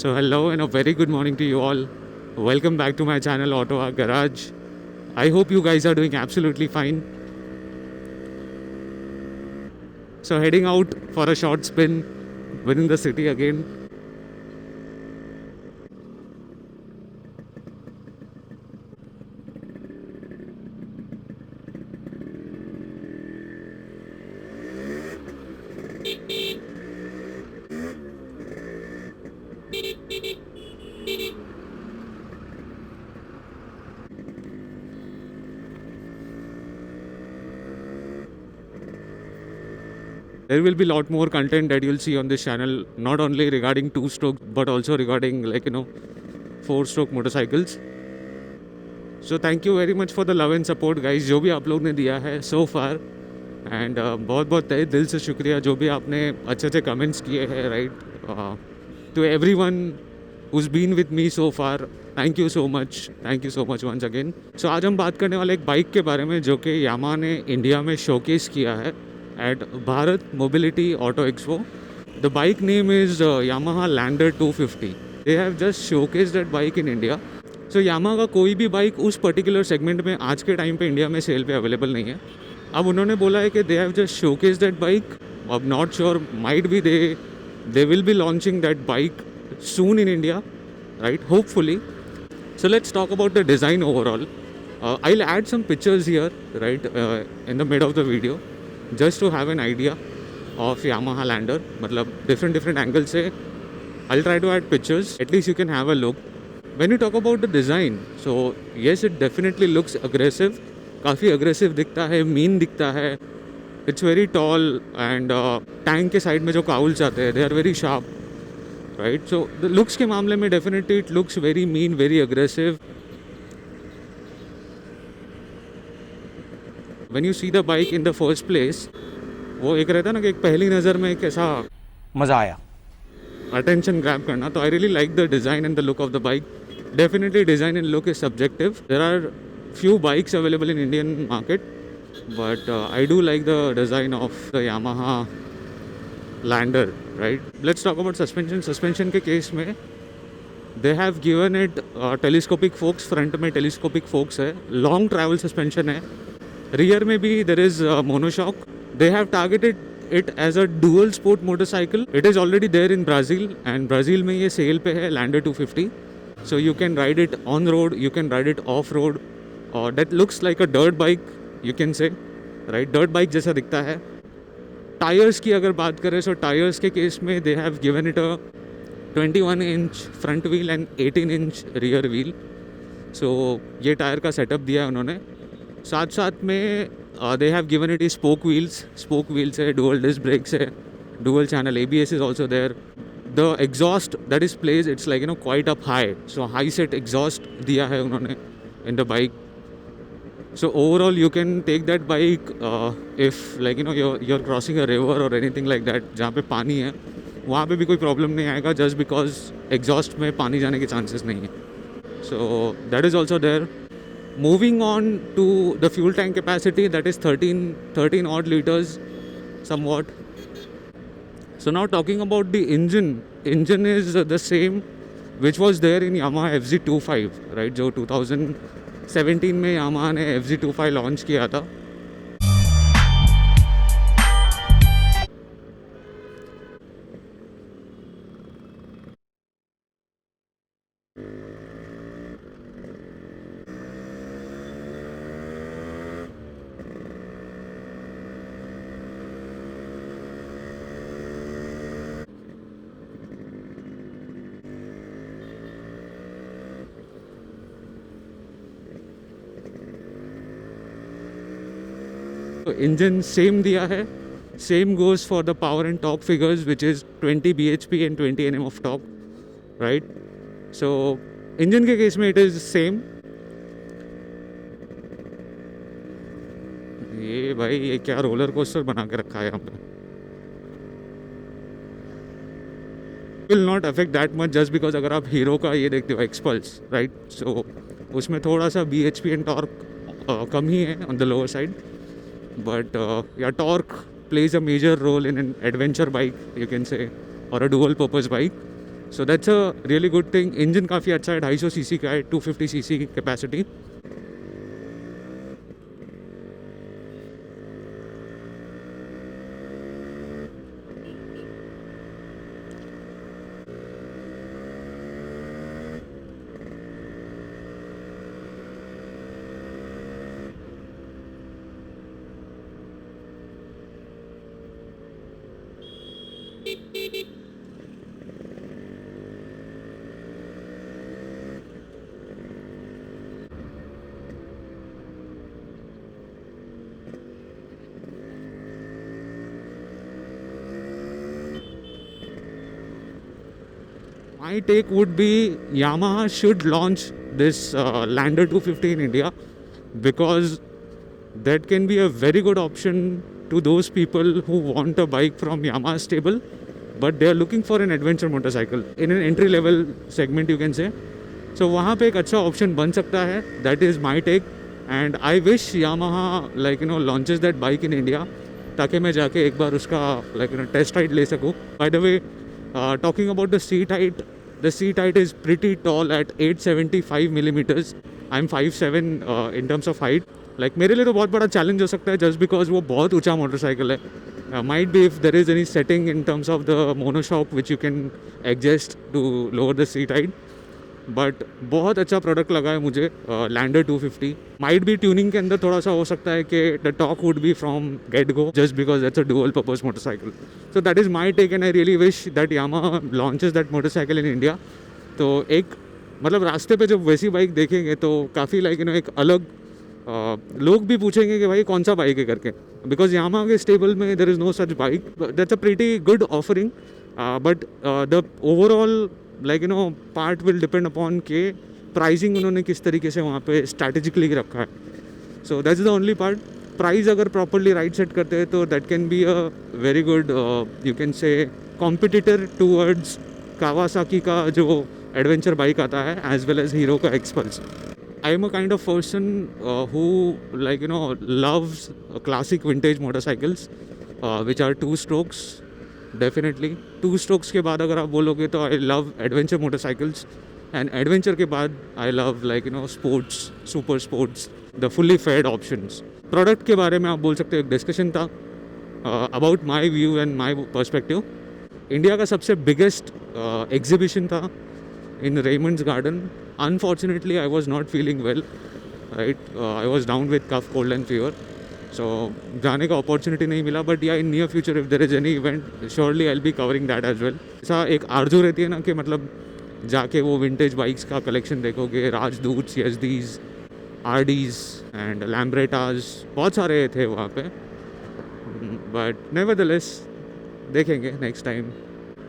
So hello and a very good morning to you all. Welcome back to my channel Auto Art Garage. I hope you guys are doing absolutely fine. So heading out for a short spin within the city again. There will be a lot more content that you'll see on this channel, not only regarding two-stroke but also regarding four-stroke motorcycles. So thank you very much for the love and support guys जो भी आप लोग ने दिया है so far. And बहुत बहुत तहे दिल से शुक्रिया जो भी आपने अच्छे अच्छे कमेंट्स किए हैं right to everyone who's been with me so far. Thank you so much once again. So आज हम बात करने वाले एक बाइक के बारे में जो कि यामा ने इंडिया में शोकेस किया है at Bharat mobility auto expo. The bike name is Yamaha Lander 250. They have just showcased that bike in India. So Yamaha का कोई भी बाइक उस पर्टिकुलर सेगमेंट में आज के टाइम पे इंडिया में सेल पे अवेलेबल नहीं है. अब उन्होंने बोला है कि they have just showcase that bike. अब not sure might be they will be launching that bike soon in India right hopefully. So let's talk about the design overall. I'll add some pictures here, right, in the mid of the video, just to have an idea of Yamaha Lander. मतलब different angles से I'll try to add pictures. At least you can have a look. When you talk about the design, so yes, it definitely looks aggressive. काफ़ी aggressive दिखता है, mean दिखता है. It's very tall and tank के side में जो cowls आते हैं, they are very sharp. Right, so the looks के मामले में definitely it looks very mean, very aggressive. When you see the bike in the first place, वो एक रहता ना कि एक पहली नज़र में कैसा मज़ा आया. attention grab करना. तो I really like the design and the look of the bike. Definitely design and look is subjective. There are few bikes available in Indian market, but I do like the design of the Yamaha Lander. Right, let's talk about suspension के case में they have given it telescopic forks. Front में telescopic forks है, long travel suspension है. rear में भी there is monoshock. they have targeted it as a dual sport motorcycle. it is already there in Brazil and Brazil में ये cell पे है Lander 250. so you can ride it on road, you can ride it off road. that looks like a dirt bike, you can say, right, dirt bike जैसा दिखता है. Tyres की अगर बात करें सो टायर्स के केस में they have given it a 21 inch front wheel and 18 inch rear wheel. So ये टायर का सेटअप दिया है उन्होंने. साथ साथ में they have given it spoke wheels है, डुअल डिस्क ब्रेक्स है, dual channel ABS is also there. The exhaust that is place it's like quite up high. So high set exhaust दिया है उन्होंने in the bike. So overall you can take that bike if you're crossing a river or anything like that जहाँ पे पानी है वहाँ पे भी कोई प्रॉब्लम नहीं आएगा just because exhaust में पानी जाने के चांसेस नहीं है. So that is also there. Moving on to the fuel tank capacity, that is 13 odd liters somewhat. So now talking about the engine is the same which was there in Yamaha FZ25, right, जो 2017 में Yamaha ने FZ25 launch किया था. तो engine same दिया है. Same goes for the power and top figures which is 20 bhp and 20 Nm of top, right. So engine के case में इट इज़ सेम. ये भाई ये क्या रोलर कोस्टर बना के रखा है यहाँ पे. Will not affect that much just because अगर आप हीरो का ये देखते हो एक्सपल्स, राइट, सो उसमें थोड़ा सा bhp एंड टॉर्क कम ही है on the lower side. But torque plays a major role in an adventure bike, you can say, or a dual purpose bike. So that's a really good thing. Engine काफ़ी अच्छा है, 250 CC का है, 250 CC की capacity. My take would be Yamaha should launch this Lander 250 in India, because that can be a very good option to those people who want a bike from Yamaha stable, but they are looking for an adventure motorcycle in an entry level segment, you can say. So वहाँ पे एक अच्छा option बन सकता है. That is my take, and I wish Yamaha launches that bike in India, ताकि मैं जाके एक बार उसका टेस्ट राइड ले सकूँ. By the way, talking about the seat height is pretty tall at 875 millimeters. I'm 5'7" in terms of height. मेरे लिए तो बहुत बड़ा चैलेंज हो सकता है, जस्ट बिकॉज वो बहुत ऊंचा मोटरसाइकिल है. Might be if there is any setting in terms of the monoshock which you can adjust to lower the seat height. But बहुत अच्छा प्रोडक्ट लगा है मुझे लैंडर 250. माइट बी ट्यूनिंग के अंदर थोड़ा सा हो सकता है कि the torque would be from get go, just because that's a dual purpose motorcycle. So that is my take, and I really wish that Yamaha launches that motorcycle in India. तो एक रास्ते पे जब वैसी बाइक देखेंगे तो काफ़ी एक अलग लोग भी पूछेंगे कि भाई कौन सा बाइक है करके, बिकॉज यामाहा के स्टेबल में there is no such bike. That's a pretty good offering, but the overall part will depend upon के प्राइसिंग उन्होंने किस तरीके से वहाँ पे स्ट्रैटेजिकली रखा है. So that's the only part. Price अगर प्रॉपरली राइट सेट करते हैं तो that can be a very good, you can say competitor towards Kawasaki का जो एडवेंचर बाइक आता है, एज वेल एज हीरो का Xpulse. I am a kind of person who loves classic vintage motorcycles which are 2 strokes. Definitely 2 strokes के बाद अगर आप बोलोगे तो I love adventure motorcycles, and adventure के बाद I love sports, super sports, the fully fed options. Product के बारे में आप बोल सकते हो, एक डिस्कशन था about my view and my perspective. India का सबसे बिगेस्ट एग्जीबिशन था in Raymond's Garden. Unfortunately, I was not feeling well, right? I was down with cough, cold and fever. So, जाने का opportunity नहीं मिला. But yeah, in near future, if there is any event, surely I'll be covering that as well. ऐसा एक आरज़ू रहती है ना कि जाके वो vintage bikes का collection देखोगे, राजदूत, CSDs, RDs and Lambrettas, बहुत सारे थे वहाँ पे. But nevertheless, देखेंगे next time.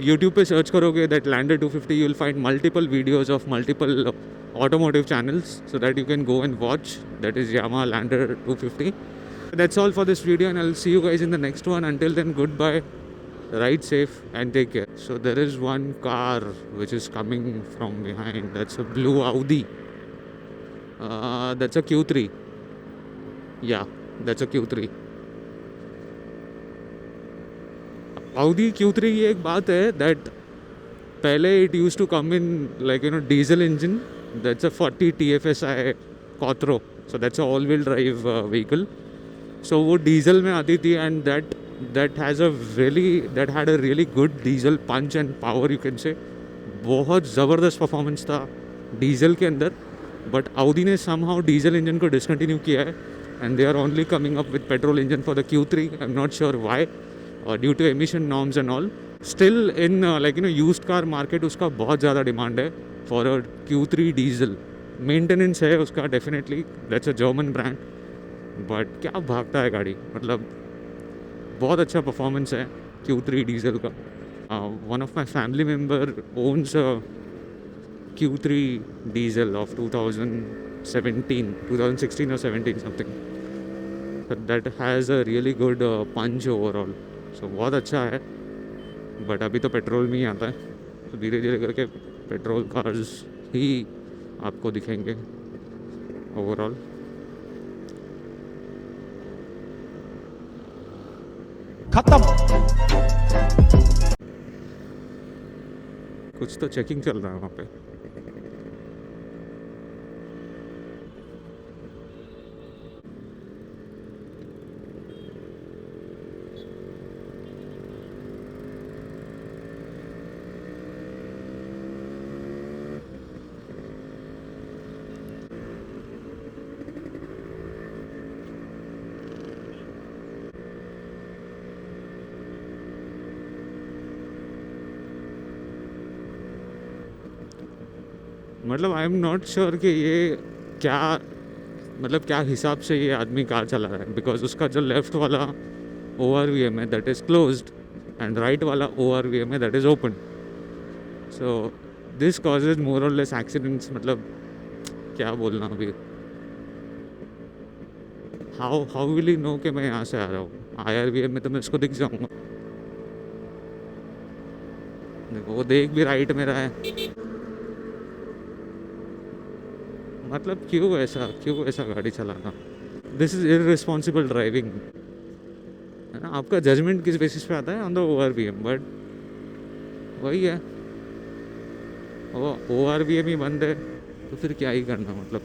YouTube पे सर्च करोगे that lander 250, you will find multiple videos of multiple automotive channels so that you can go and watch. That is Yamaha Lander 250. That's all for this video, and I'll see you guys in the next one. Until then, goodbye, ride safe and take care. So there is one car which is coming from behind. That's a blue Audi. That's a Q3. Yeah, that's a Q3. Audi Q3 की एक बात है that पहले it use to come in diesel engine. That's a 40 TFSI Quattro, so that's a all wheel drive vehicle. So वो diesel में आती थी, and that had a really good diesel punch and power, you can say. बहुत ज़बरदस्त performance था diesel के अंदर. But Audi ने समहाउ डीजल इंजन को डिसकंटिन्यू किया है, and they are only coming up with petrol engine for the Q3. I am not sure why, due to emission norms and all. Still in used car market उसका बहुत ज़्यादा demand है for a Q3 diesel. Maintenance है उसका definitely, that's a German brand. But क्या भागता है गाड़ी, बहुत अच्छा परफॉर्मेंस है Q3 डीजल का. One of my family member owns a Q3 diesel of 2016 or 17 something. That has a really good punch overall. So बहुत अच्छा है. बट अभी तो पेट्रोल में ही आता है, तो धीरे धीरे करके पेट्रोल कार्स ही आपको दिखेंगे ओवरऑल. खत्म. कुछ तो चेकिंग चल रहा है वहाँ पे। मतलब आई एम नॉट श्योर कि ये क्या, मतलब क्या हिसाब से ये आदमी कार चला रहा है, बिकॉज उसका जो लेफ्ट वाला ORVM है that is closed and right वाला ORVM है that is open. So this causes more और लेस एक्सीडेंट्स। मतलब क्या बोलना अभी, how how will he know कि मैं यहाँ से आ रहा हूँ। IRVM में तो मैं उसको दिख जाऊँगा। देखो वो देख भी राइट में रहा है। मतलब क्यों ऐसा गाड़ी चलाना, दिस इज़ इररिस्पॉन्सिबल ड्राइविंग, है ना। आपका जजमेंट किस बेसिस पे आता है, ऑन द ORVM, बट वही है, वो ORVM ही बंद है तो फिर क्या ही करना मतलब।